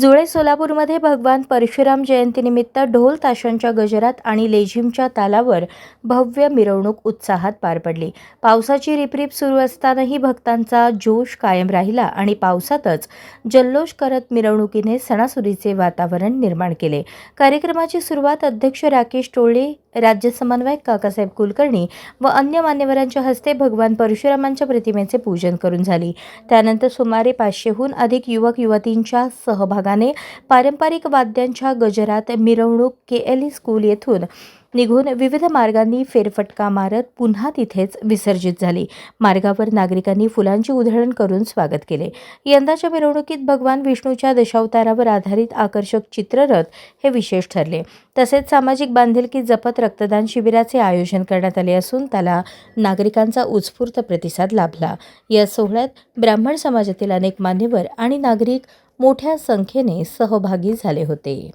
जुळे सोलापूरमध्ये भगवान परशुराम जयंतीनिमित्त ढोल ताशांच्या गजरात आणि लेझिमच्या तालावर भव्य मिरवणूक उत्साहात पार पडली. पावसाची रिपरिप सुरू असतानाही भक्तांचा जोश कायम राहिला आणि पावसातच जल्लोष करत मिरवणुकीने सणासुदीचे वातावरण निर्माण केले. कार्यक्रमाची सुरुवात अध्यक्ष राकेश टोळे, राज्य समन्वयक काकासाहेब कुलकर्णी व अन्य मान्यवरांच्या हस्ते भगवान परशुरामांच्या प्रतिमेचे पूजन करून झाली. त्यानंतर सुमारे 500हून अधिक युवक युवतींच्या सहभागाने पारंपरिक वाद्यांच्या गजरात मिरवणूक केएलई स्कूल येथून निघून विविध मार्गांनी फेरफटका मारत पुन्हा तिथेच विसर्जित झाली. मार्गावर नागरिकांनी फुलांची उधळण करून स्वागत केले. यंदाच्या मिरवणुकीत भगवान विष्णूच्या दशावतारावर आधारित आकर्षक चित्ररथ हे विशेष ठरले. तसेच सामाजिक बांधिलकी जपत रक्तदान शिबिराचे आयोजन करण्यात आले असून त्याला नागरिकांचा उत्स्फूर्त प्रतिसाद लाभला. या सोहळ्यात ब्राह्मण समाजातील अनेक मान्यवर आणि नागरिक मोठ्या संख्येने सहभागी झाले होते.